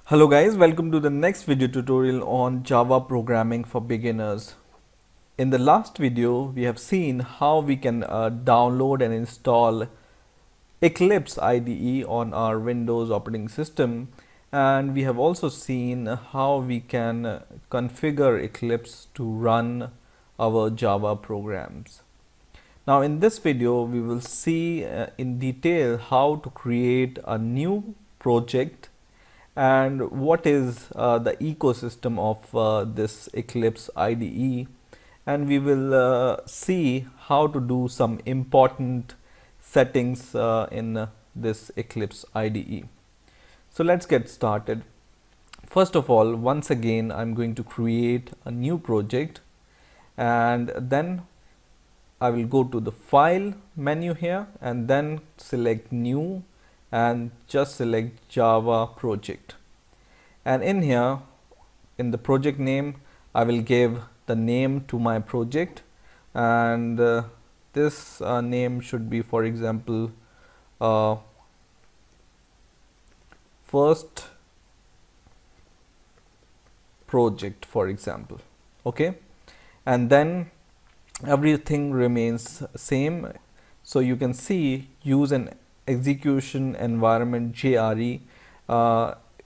Hello guys, welcome to the next video tutorial on Java programming for beginners. In the last video, we have seen how we can download and install Eclipse IDE on our Windows operating system, and we have also seen how we can configure Eclipse to run our Java programs. Now in this video, we will see in detail how to create a new project and what is the ecosystem of this Eclipse IDE, and we will see how to do some important settings in this Eclipse IDE. So let's get started. First of all, once again, I'm going to create a new project, and then I will go to the file menu here and then select new and just select Java project. And in here, in the project name, I will give the name to my project, and this name should be, for example, first project, for example. Okay, and then everything remains same. So you can see use an execution environment JRE.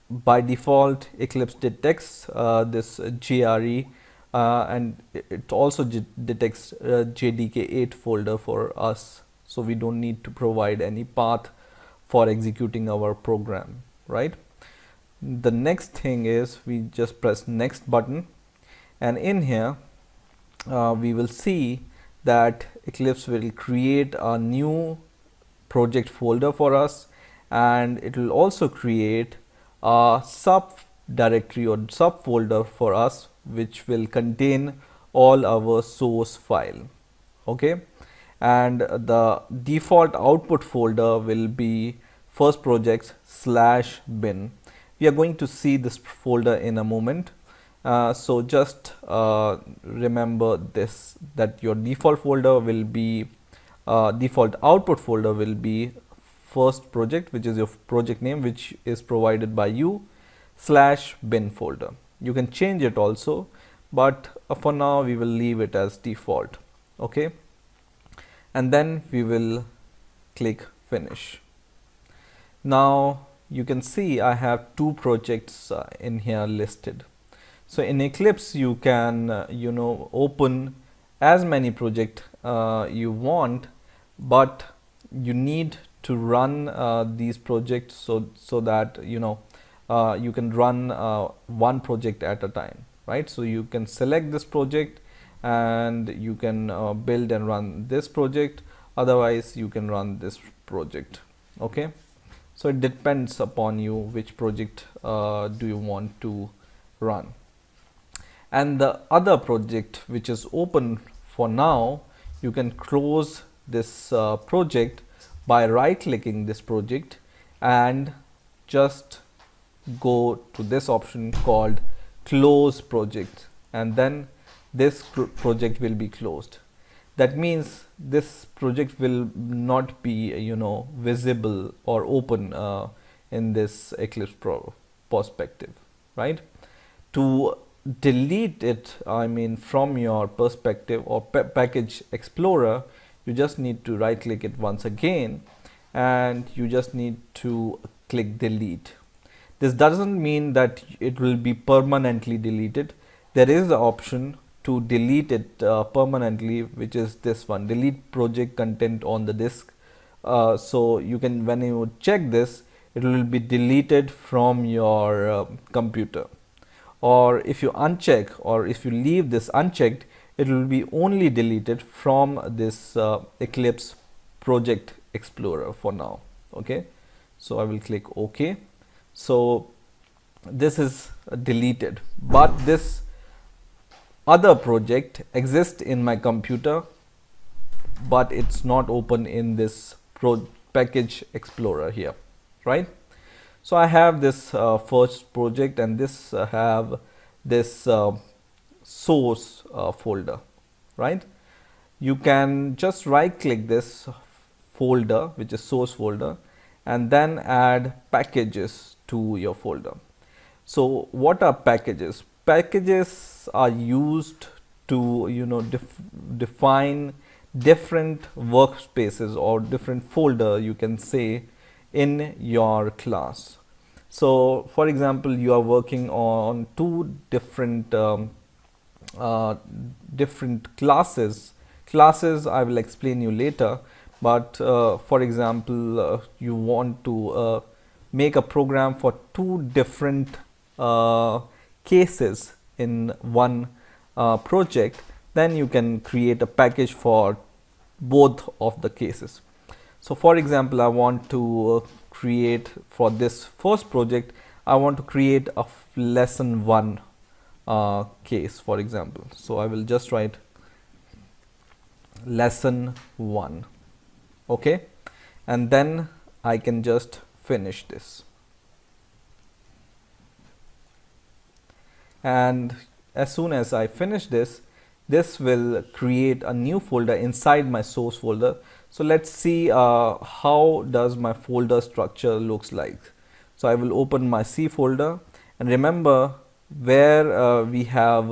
By default, Eclipse detects this JRE, and it also detects JDK8 folder for us, so we don't need to provide any path for executing our program, right? The next thing is we just press next button, and in here we will see that Eclipse will create a new project folder for us, and it will also create a subdirectory or subfolder for us which will contain all our source file. Okay, and the default output folder will be first projects /bin. We are going to see this folder in a moment. So just remember this, that your default folder will be default output folder will be first project, which is your project name, which is provided by you, /bin folder. You can change it also, but for now we will leave it as default. Okay, and then we will click finish. Now you can see I have two projects in here listed. So in Eclipse, you can open as many projects you want, but you need to run these projects so that you can run one project at a time, right? So you can select this project and you can build and run this project. Otherwise, you can run this project. Okay, so it depends upon you which project do you want to run. And the other project which is open for now, you can close this project by right clicking this project and just go to this option called close project, and then this project will be closed. That means this project will not be visible or open in this Eclipse perspective, right? To delete it, I mean, from your perspective or package explorer, you just need to right click it once again and you just need to click delete. This doesn't mean that it will be permanently deleted. There is the option to delete it permanently, which is this one, delete project content on the disk. So you can, when you check this, it will be deleted from your computer. Or if you uncheck, or if you leave this unchecked, it will be only deleted from this Eclipse project explorer for now. Okay, so I will click OK. So this is deleted, but this other project exists in my computer, but it's not open in this package explorer here, right? So I have this first project, and this have this source folder, right? You can just right click this folder, which is source folder, and then add packages to your folder. So what are packages? Packages are used to define different workspaces or different folder, you can say, in your class. So for example, you are working on two uh, different classes I will explain you later, but for example, you want to make a program for two different cases in one project, then you can create a package for both of the cases. So for example, I want to create for this first project, I want to create a lesson 1 case, for example. So I will just write lesson 1, okay, and then I can just finish this. And as soon as I finish this, this will create a new folder inside my source folder. So let's see how does my folder structure looks like. So I will open my C folder, and remember where we have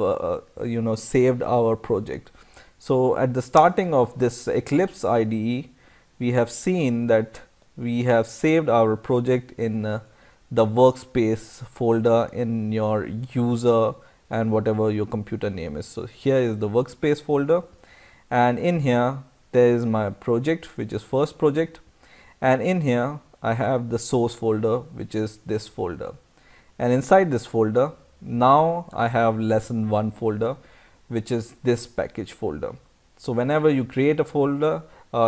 saved our project. So at the starting of this Eclipse IDE, we have seen that we have saved our project in the workspace folder in your user and whatever your computer name is. So here is the workspace folder, and in here there is my project, which is first project, and in here I have the source folder, which is this folder, and inside this folder now I have lesson 1 folder, which is this package folder. So whenever you create a folder,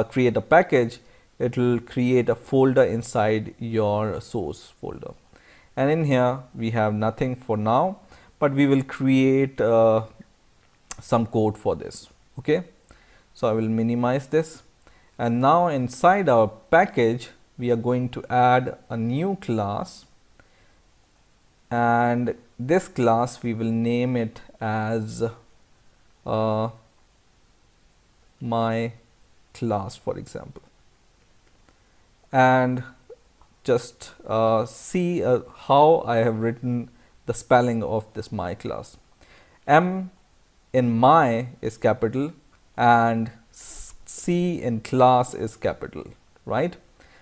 create a package, it will create a folder inside your source folder. And in here we have nothing for now, but we will create some code for this. Okay, so I will minimize this, and now inside our package we are going to add a new class, and this class we will name it as my class, for example, and just see how I have written the spelling of this my class. M in my is capital and C in class is capital, right?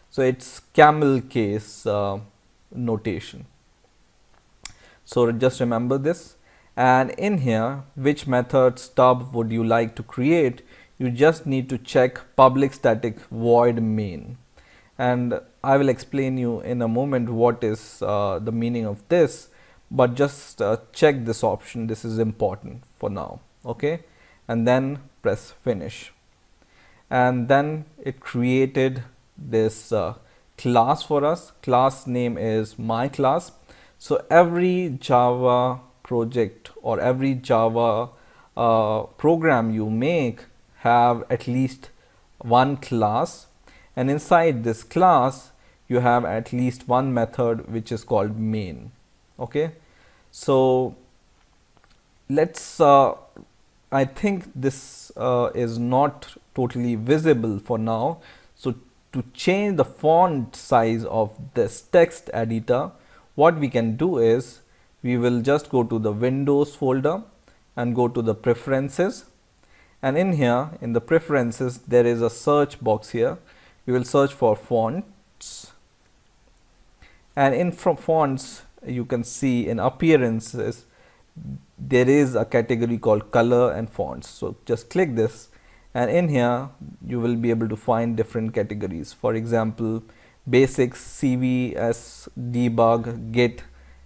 So it's camel case notation. So just remember this, and in here, which method stub would you like to create? You just need to check public static void main, and I will explain you in a moment what is the meaning of this, but just check this option. This is important for now, okay, and then press finish, and then it created this class for us. Class name is my class. So every Java project or every Java program you make have at least one class, and inside this class you have at least one method which is called main. Okay, so let's I think this is not totally visible for now. So to change the font size of this text editor, what we can do is we will just go to the Windows folder and go to the preferences, and in here in the preferences there is a search box here. We will search for fonts, and in from fonts you can see in appearances there is a category called color and fonts. So just click this, and in here you will be able to find different categories. For example, basics, CVS, debug, git,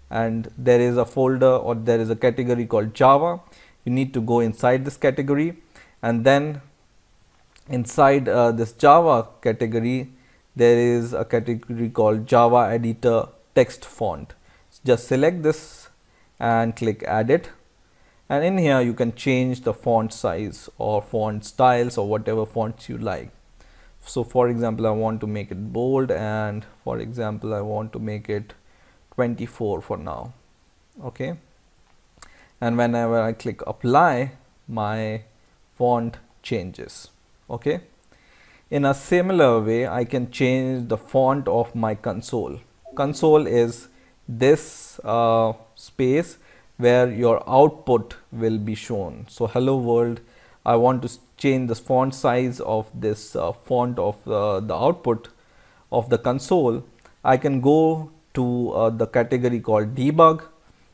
and there is a folder or there is a category called Java. You need to go inside this category, and then inside this Java category there is a category called Java editor text font. Just select this and click edit, and in here you can change the font size or font styles or whatever fonts you like. So for example, I want to make it bold, and for example I want to make it 24 for now. Okay, and whenever I click apply, my font changes. Okay, in a similar way I can change the font of my console. Console is this space where your output will be shown. So hello world, I want to change the font size of this font of the output of the console. I can go to the category called debug,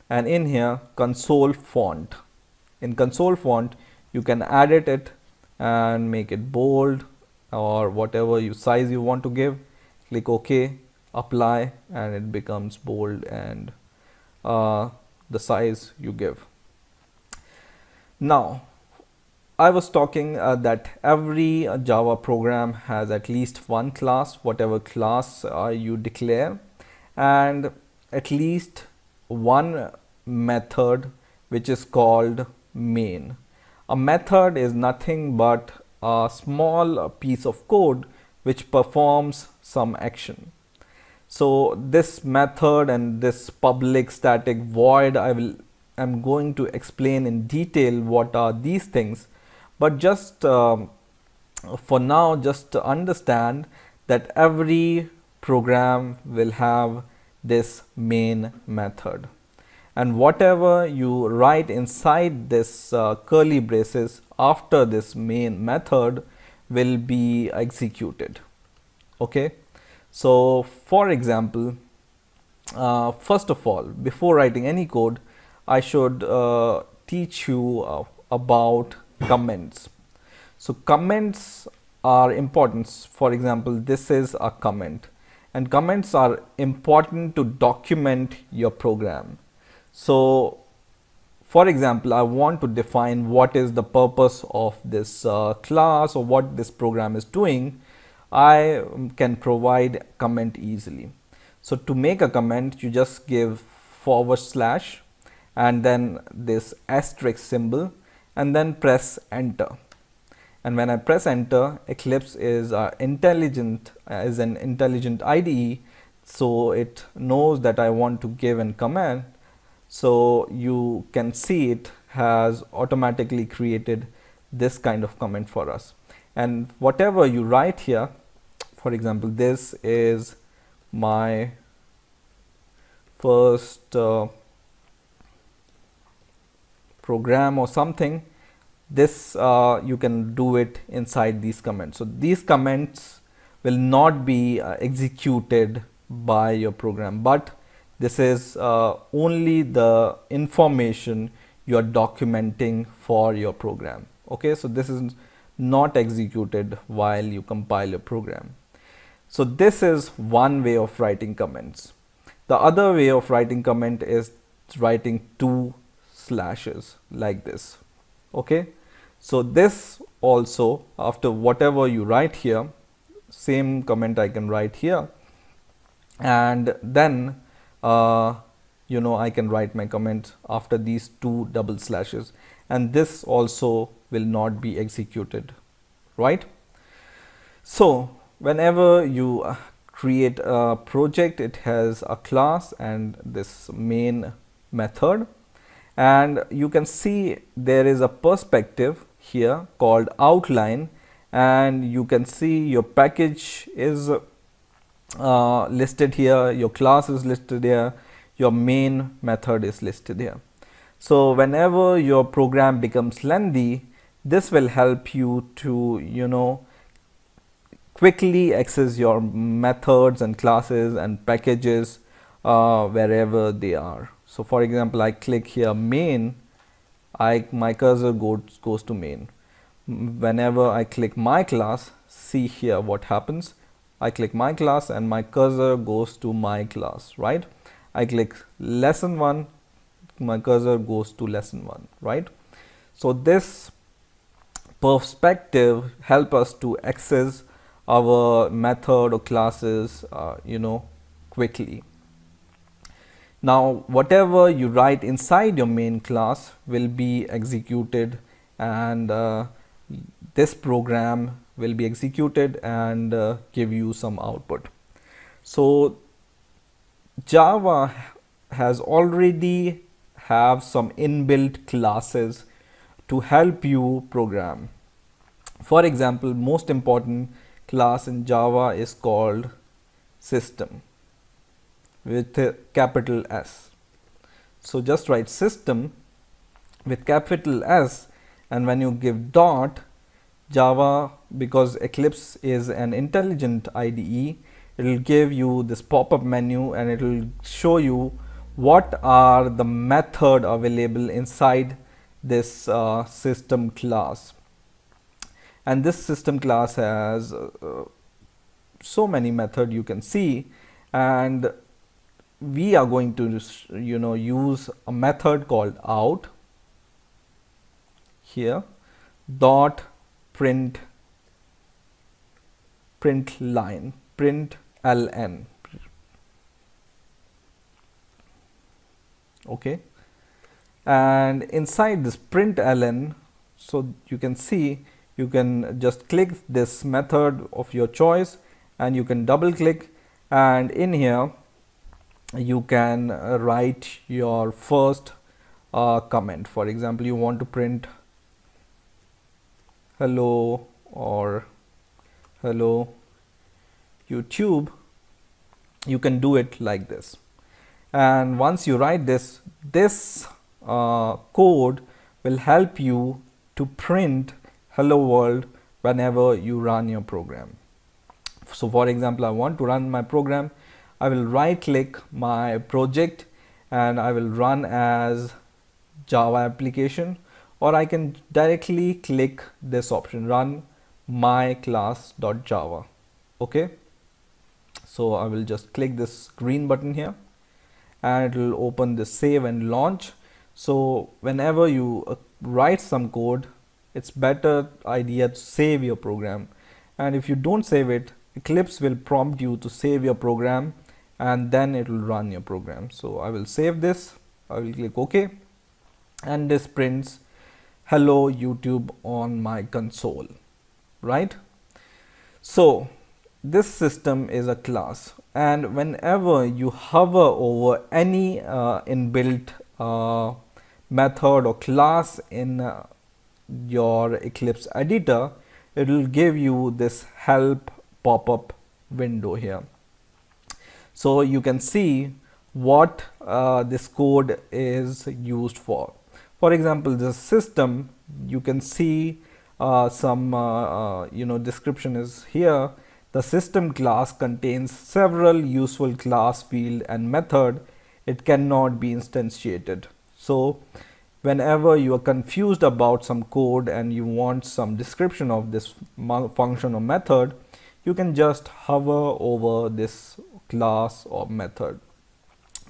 and in here console font. In console font you can edit it and make it bold or whatever you size you want to give. Click OK, apply, and it becomes bold and the size you give. Now I was talking that every Java program has at least one class, whatever class you declare, and at least one method which is called main. A method is nothing but a small piece of code which performs some action. So this method and this public static void, I'm going to explain in detail what are these things, but just for now, just to understand that every program will have this main method, and whatever you write inside this curly braces after this main method will be executed. Okay, so for example, first of all, before writing any code, I should teach you about comments. So comments are important. For example, this is a comment, and comments are important to document your program. So for example, I want to define what is the purpose of this class or what this program is doing. I can provide comment easily. So to make a comment, you just give / and then this asterisk symbol, and then press enter. And when I press enter, Eclipse is an intelligent IDE, so it knows that I want to give a command. So you can see it has automatically created this kind of comment for us. And whatever you write here, for example, this is my first program or something, this you can do it inside these comments. So these comments will not be executed by your program, but this is only the information you are documenting for your program. Okay, so this is not executed while you compile your program. So this is one way of writing comments. The other way of writing comment is writing 2 slashes like this. Okay, so this also, after whatever you write here, same comment I can write here, and then you know, I can write my comment after these 2 double slashes, and this also will not be executed, right? So whenever you create a project, it has a class and this main method, and you can see there is a perspective here called outline, and you can see your package is listed here, your class is listed here, your main method is listed here. So whenever your program becomes lengthy, this will help you to, you know, quickly access your methods and classes and packages wherever they are. So for example, I click here main, my cursor goes to main. Whenever I click my class, see here what happens. I click my class and my cursor goes to my class, right? I click lesson 1, my cursor goes to lesson 1, right? So this perspective help us to access our method or classes you know, quickly. Now whatever you write inside your main class will be executed, and this program will be executed and give you some output. So Java has already have some inbuilt classes to help you program. For example, most important class in Java is called system, with a capital S. So just write system with capital S, and when you give dot Java, because Eclipse is an intelligent IDE, it will give you this pop-up menu and it will show you what are the method available inside this system class. And this system class has so many methods you can see, and we are going to use a method called out here, dot print line, ln. Okay, and inside this ln, so you can see, you can just click this method of your choice and you can double click, and in here you can write your first comment. For example, you want to print hello or hello YouTube, you can do it like this. And once you write this code will help you to print hello world whenever you run your program. So for example, I want to run my program, I will right click my project and I will run as Java application, or I can directly click this option, run my class.java. Okay, so I will just click this green button here and it will open the save and launch. So whenever you write some code, it's better idea to save your program, and if you don't save it, Eclipse will prompt you to save your program and then it will run your program. So I will save this, I will click OK, and this prints hello YouTube on my console, right? So this system is a class, and whenever you hover over any inbuilt method or class in your Eclipse editor, it will give you this help pop-up window here. So you can see what this code is used for. For example, this system, you can see some description is here. The system class contains several useful class, field and method. It cannot be instantiated. So whenever you are confused about some code and you want some description of this function or method, you can just hover over this class or method.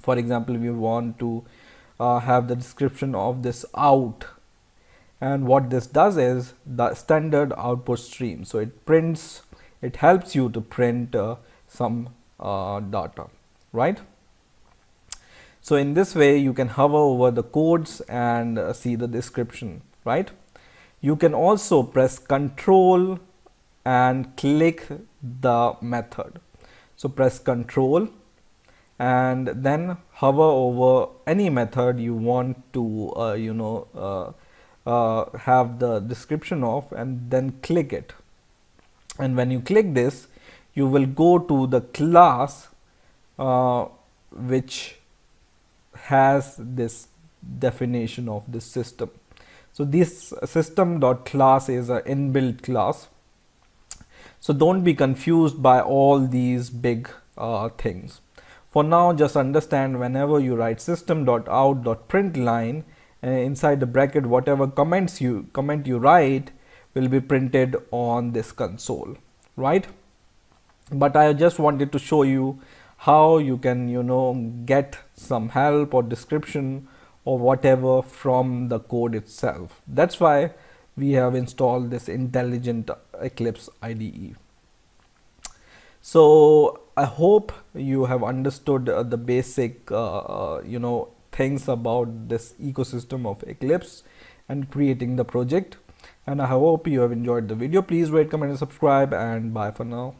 For example, if you want to have the description of this out, and what this does is the standard output stream. So it helps you to print some data, right? So in this way you can hover over the codes and see the description, right? You can also press Control and click the method. So press Control and then hover over any method you want to have the description of, and then click it. And when you click this, you will go to the class which has this definition of this system. So this system.class is an inbuilt class. So don't be confused by all these big things. For now, just understand whenever you write system.out.println, inside the bracket, whatever comment you write will be printed on this console, right? But I just wanted to show you how you can get some help or description or whatever from the code itself. That's why we have installed this intelligent Eclipse IDE. So I hope you have understood the basic things about this ecosystem of Eclipse and creating the project, and I hope you have enjoyed the video. Please rate, comment and subscribe, and bye for now.